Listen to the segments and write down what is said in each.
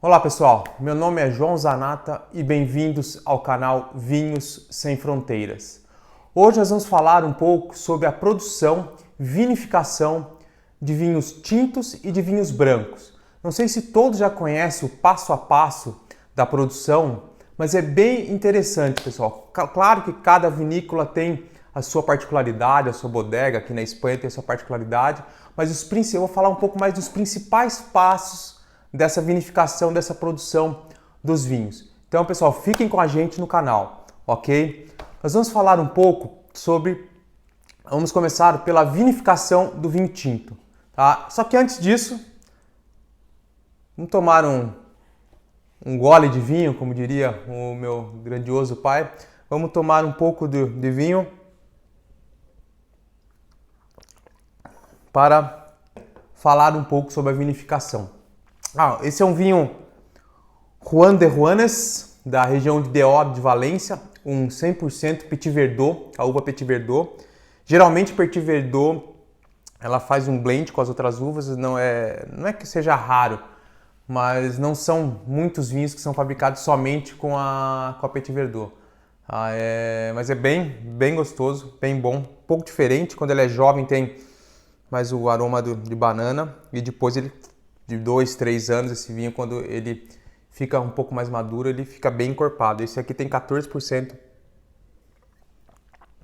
Olá pessoal, meu nome é João Zanata e bem-vindos ao canal Vinhos Sem Fronteiras. Hoje nós vamos falar um pouco sobre a produção, vinificação de vinhos tintos e de vinhos brancos. Não sei se todos já conhecem o passo a passo da produção, mas é bem interessante, pessoal. Claro que cada vinícola tem a sua particularidade, a sua bodega, aqui na Espanha tem a sua particularidade, mas eu vou falar um pouco mais dos principais passos dessa vinificação, dessa produção dos vinhos. Então, pessoal, fiquem com a gente no canal, ok? Nós vamos falar um pouco sobre... Vamos começar pela vinificação do vinho tinto, tá? Só que antes disso, vamos tomar um gole de vinho, como diria o meu grandioso pai. Vamos tomar um pouco de vinho para falar um pouco sobre a vinificação. Esse é um vinho Juan de Juanes, da região de DO de Valência, um 100% Petit Verdot, a uva Petit Verdot. Geralmente Petit Verdot, ela faz um blend com as outras uvas, não é que seja raro, mas não são muitos vinhos que são fabricados somente com a Petit Verdot. Mas é bem gostoso, bem bom, um pouco diferente. Quando ele é jovem tem mais o aroma de banana e depois ele... de 2, 3 anos, esse vinho, quando ele fica um pouco mais maduro, ele fica bem encorpado. Esse aqui tem 14%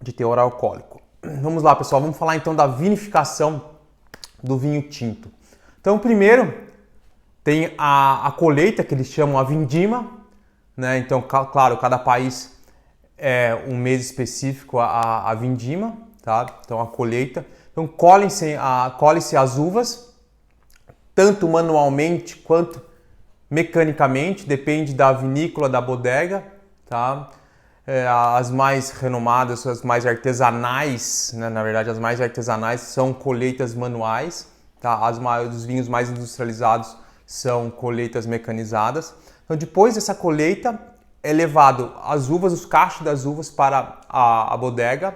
de teor alcoólico. Vamos lá, pessoal, vamos falar então da vinificação do vinho tinto. Então, primeiro, tem a colheita, que eles chamam a vindima, né? Então, claro, cada país é um mês específico a vindima, tá? Então, a colheita. Então, colhe-se as uvas, tanto manualmente quanto mecanicamente, depende da vinícola, da bodega, tá? As mais renomadas, as mais artesanais, né? Na verdade as mais artesanais são colheitas manuais, tá? Os vinhos mais industrializados são colheitas mecanizadas. Então depois dessa colheita é levado as uvas, os cachos das uvas para a bodega,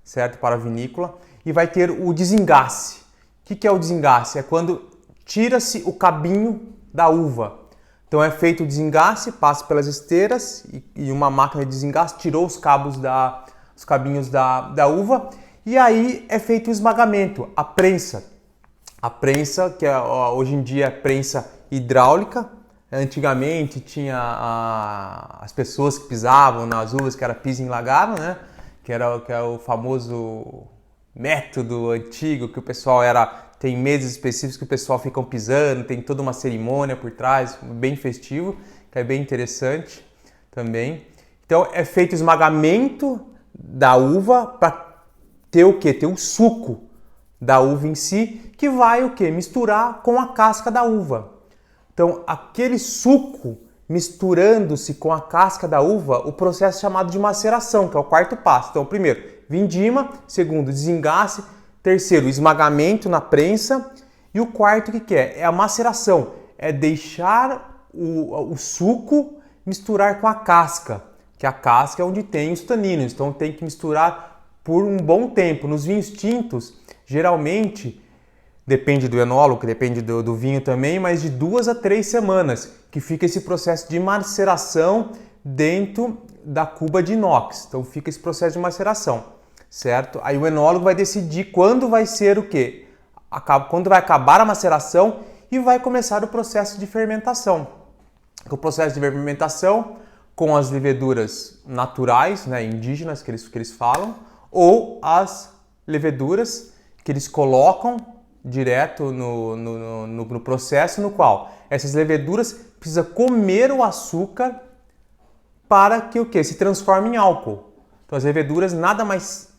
certo? Para a vinícola, e vai ter o desengace. O que é o desengace? É quando tira-se o cabinho da uva. Então é feito o desengace, passa pelas esteiras e uma máquina de desengace tirou os cabinhos da uva, e aí é feito o esmagamento, a prensa. A prensa, que hoje em dia é prensa hidráulica. Antigamente tinha as pessoas que pisavam nas uvas, que era pisa em lagaro, né? Que é o famoso método antigo, que o pessoal tem meses específicos que o pessoal fica pisando, tem toda uma cerimônia por trás, bem festivo, que é bem interessante também. Então é feito o esmagamento da uva para ter o quê? Ter o suco da uva em si, que vai o quê? Misturar com a casca da uva. Então aquele suco misturando-se com a casca da uva, o processo chamado de maceração, que é o quarto passo. Então primeiro, vindima, segundo, desengace, terceiro, esmagamento na prensa, e o quarto, o que é? É a maceração, é deixar o suco misturar com a casca, que a casca é onde tem os taninos, então tem que misturar por um bom tempo. Nos vinhos tintos, geralmente, depende do enólogo, depende do vinho também, mas de 2 a 3 semanas, que fica esse processo de maceração dentro da cuba de inox, então fica esse processo de maceração. Certo? Aí o enólogo vai decidir quando vai ser o quê? Quando vai acabar a maceração e vai começar o processo de fermentação. O processo de fermentação com as leveduras naturais, né, indígenas que eles falam, ou as leveduras que eles colocam direto no processo, no qual essas leveduras precisam comer o açúcar para que o quê? Se transforme em álcool. Então as leveduras nada mais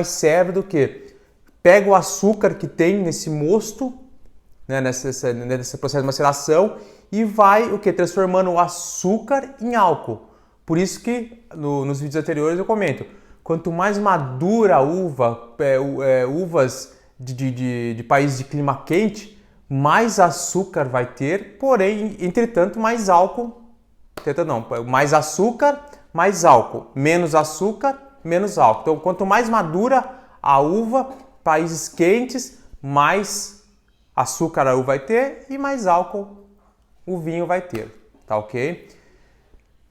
serve do que pega o açúcar que tem nesse mosto, né, nesse processo de maceração, e vai o que? Transformando o açúcar em álcool. Por isso que nos vídeos anteriores eu comento, quanto mais madura a uva, uvas de países de clima quente, mais açúcar vai ter, porém, entretanto, mais álcool. Mais açúcar, mais álcool. Menos açúcar, menos álcool. Então, quanto mais madura a uva, países quentes, mais açúcar a uva vai ter e mais álcool o vinho vai ter, tá ok?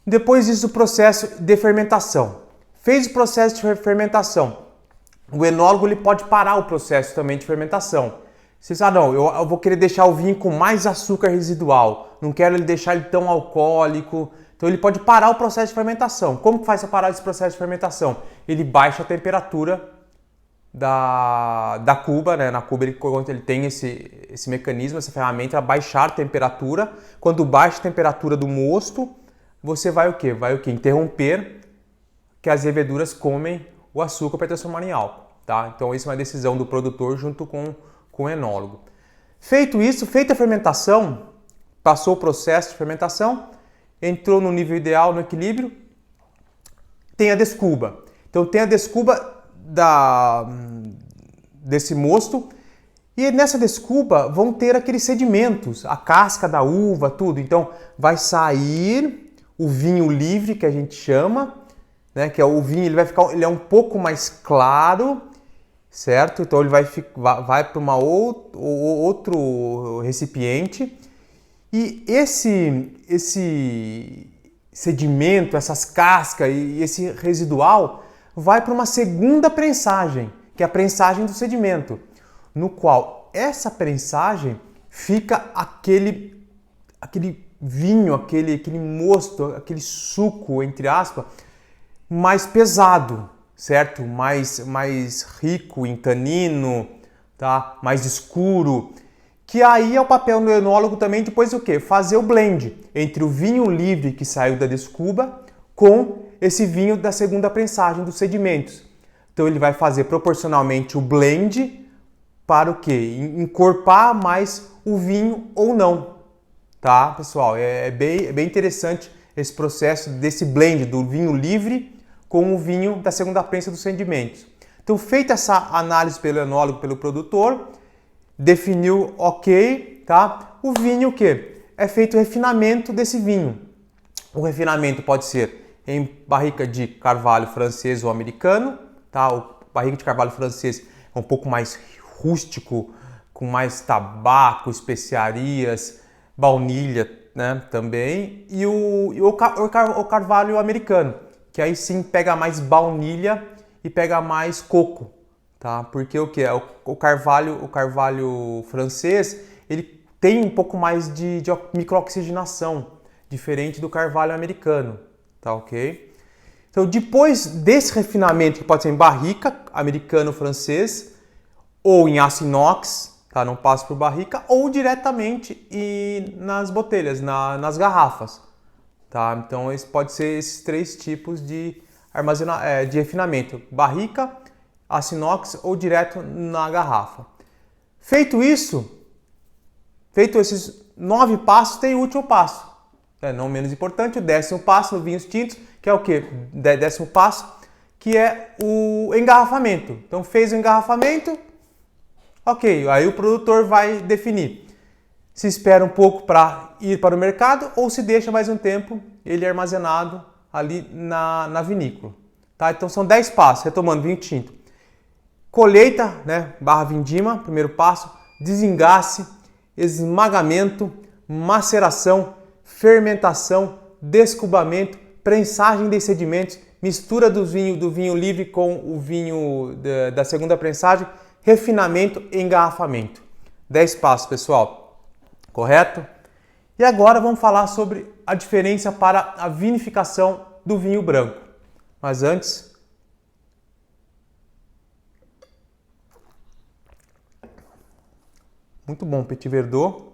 Depois disso, o processo de fermentação. Fez o processo de fermentação, o enólogo ele pode parar o processo também de fermentação. Você diz, não, eu vou querer deixar o vinho com mais açúcar residual, não quero ele deixar ele tão alcoólico, então ele pode parar o processo de fermentação. Como que faz para parar esse processo de fermentação? Ele baixa a temperatura da cuba, né? Na cuba ele tem esse mecanismo, essa ferramenta, baixar a temperatura. Quando baixa a temperatura do mosto, você vai o quê? Vai o quê? Interromper que as leveduras comem o açúcar para transformar em álcool, tá? Então isso é uma decisão do produtor junto com o enólogo. Feito isso, feita a fermentação, passou o processo de fermentação, entrou no nível ideal, no equilíbrio, tem a descuba. Então tem a descuba desse mosto e nessa descuba vão ter aqueles sedimentos, a casca da uva, tudo. Então vai sair o vinho livre que a gente chama, né? Que é o vinho, ele é um pouco mais claro, certo? Então ele vai para outro recipiente e esse sedimento, essas cascas e esse residual vai para uma segunda prensagem, que é a prensagem do sedimento, no qual essa prensagem fica aquele vinho, aquele mosto, aquele suco, entre aspas, mais pesado, certo? Mais rico em tanino, tá? Mais escuro. Que aí é o papel do enólogo também, depois o quê? Fazer o blend entre o vinho livre que saiu da descuba com esse vinho da segunda prensagem dos sedimentos. Então ele vai fazer proporcionalmente o blend para o quê? Encorpar mais o vinho ou não, tá, pessoal? É bem interessante esse processo desse blend do vinho livre com o vinho da segunda prensa dos sedimentos. Então, feita essa análise pelo enólogo, pelo produtor, definiu ok, tá? O vinho o quê? É feito o refinamento desse vinho. O refinamento pode ser em barrica de carvalho francês ou americano, tá? O barrica de carvalho francês é um pouco mais rústico, com mais tabaco, especiarias, baunilha, né, também, e o carvalho americano, que aí sim pega mais baunilha e pega mais coco, tá? Porque o que é o carvalho francês, ele tem um pouco mais de microoxigenação, diferente do carvalho americano, tá ok? Então, depois desse refinamento, que pode ser em barrica, americano-francês, ou em aço inox, tá? Não passa por barrica, ou diretamente nas botelhas, nas garrafas, tá? Então, esse pode ser esses três tipos de de refinamento: barrica, aço inox ou direto na garrafa. Feito esses 9 passos, tem o último passo, não menos importante, o 10º passo no vinhos tintos, que é o quê? 10º passo, que é o engarrafamento. Então, fez o engarrafamento, ok, aí o produtor vai definir se espera um pouco para ir para o mercado ou se deixa mais um tempo ele armazenado ali na vinícola. Tá? Então são 10 passos, retomando: vinho tinto, colheita, né, / vindima, primeiro passo, desengace, esmagamento, maceração, fermentação, descubamento, prensagem de sedimentos, mistura do vinho livre com o vinho da segunda prensagem, refinamento e engarrafamento. 10 passos, pessoal. Correto? E agora vamos falar sobre a diferença para a vinificação do vinho branco. Mas antes, muito bom, Petit Verdot.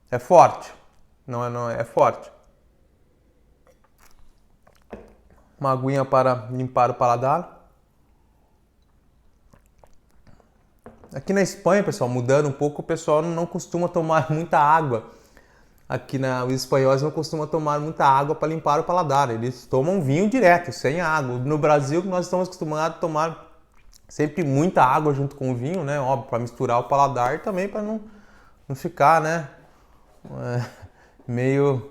É forte. Não é forte. Uma aguinha para limpar o paladar. Aqui na Espanha, pessoal, mudando um pouco, o pessoal não costuma tomar muita água. Os espanhóis não costumam tomar muita água para limpar o paladar. Eles tomam vinho direto, sem água. No Brasil, nós estamos acostumados a tomar sempre muita água junto com o vinho, né? Óbvio, para misturar o paladar e também para não ficar, né, meio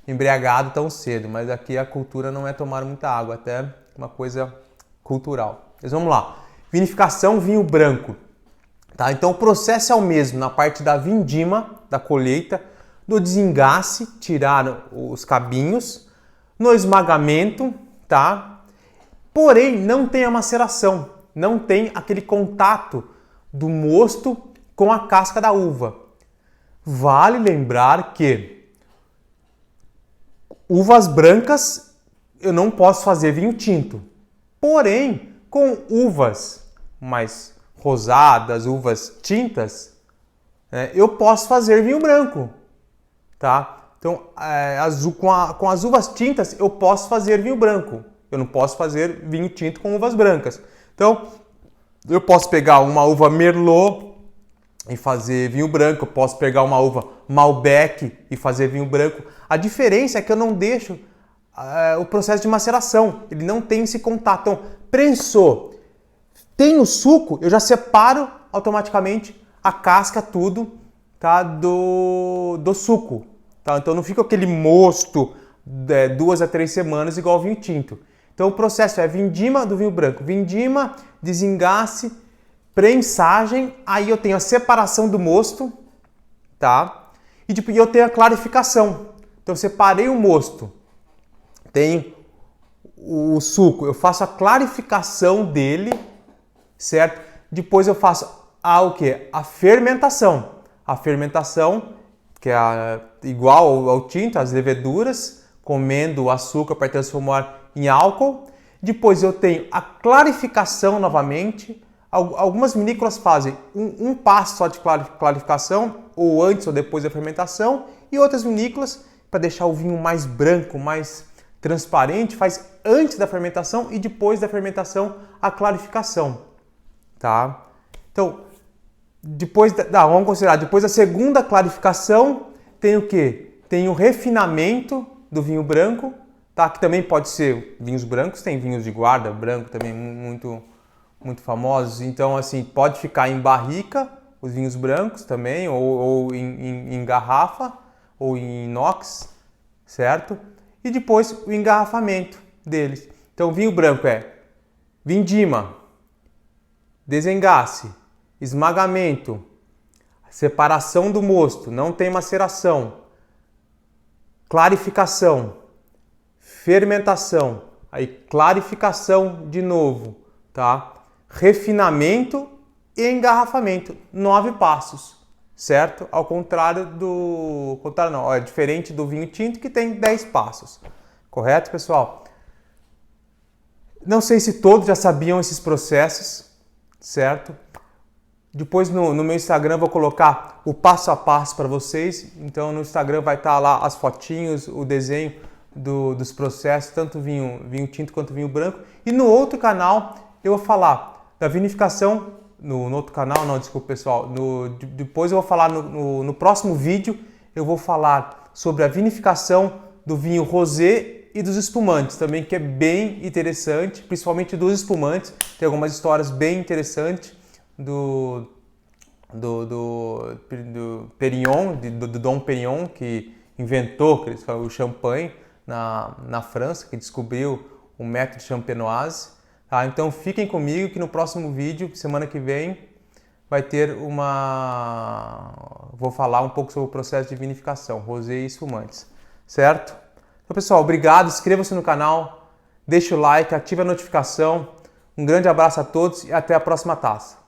embriagado tão cedo. Mas aqui a cultura não é tomar muita água, até uma coisa cultural. Mas vamos lá. Vinificação, vinho branco. Tá? Então o processo é o mesmo na parte da vindima, da colheita, do desengace, tirar os cabinhos, no esmagamento, tá? Porém, não tem a maceração, não tem aquele contato do mosto com a casca da uva. Vale lembrar que uvas brancas eu não posso fazer vinho tinto. Porém, com uvas mais rosadas, uvas tintas, eu posso fazer vinho branco, tá? Então, com as uvas tintas eu posso fazer vinho branco. Eu não posso fazer vinho tinto com uvas brancas. Então, eu posso pegar uma uva Merlot e fazer vinho branco. Eu posso pegar uma uva Malbec e fazer vinho branco. A diferença é que eu não deixo o processo de maceração. Ele não tem esse contato. Então, prensou, tem o suco, eu já separo automaticamente a casca, tudo, tá, do suco. Tá? Então não fica aquele mosto 2 a 3 semanas igual ao vinho tinto. Então o processo é vindima do vinho branco, vindima, desengace, prensagem, aí eu tenho a separação do mosto, tá? E eu tenho a clarificação. Então eu separei o mosto, tenho o suco, eu faço a clarificação dele, certo? Depois eu faço o quê? A fermentação. A fermentação, que é igual ao tinto, as leveduras, comendo o açúcar para transformar em álcool. Depois eu tenho a clarificação novamente. Algumas vinícolas fazem um passo só de clarificação, ou antes ou depois da fermentação, e outras vinícolas, para deixar o vinho mais branco, mais transparente, faz antes da fermentação e depois da fermentação a clarificação, tá? Então, vamos considerar, depois da segunda clarificação, tem o quê? Tem o refinamento do vinho branco, tá? Que também pode ser vinhos brancos, tem vinhos de guarda branco também muito famosos. Então, assim, pode ficar em barrica, os vinhos brancos também, ou em garrafa, ou em inox, certo? E depois o engarrafamento deles. Então, vinho branco é vindima, desengace, esmagamento, separação do mosto, não tem maceração, clarificação, fermentação, aí clarificação de novo, tá? Refinamento e engarrafamento, 9 passos, certo? Ao contrário é diferente do vinho tinto que tem 10 passos, correto, pessoal? Não sei se todos já sabiam esses processos, certo? Depois no meu Instagram vou colocar o passo a passo para vocês. Então no Instagram vai estar lá as fotinhos, o desenho dos processos, tanto vinho tinto quanto vinho branco. E no outro canal eu vou falar da vinificação, no outro canal, não, desculpa pessoal, depois eu vou falar no próximo vídeo, eu vou falar sobre a vinificação do vinho rosé e dos espumantes também, que é bem interessante, principalmente dos espumantes. Tem algumas histórias bem interessantes do Perignon, do Dom Perignon, que inventou o champanhe na França, que descobriu o método champenoise. Tá? Então fiquem comigo que no próximo vídeo, semana que vem, vai ter vou falar um pouco sobre o processo de vinificação, rosé e espumantes, certo? Então pessoal, obrigado, inscreva-se no canal, deixa o like, ative a notificação. Um grande abraço a todos e até a próxima taça.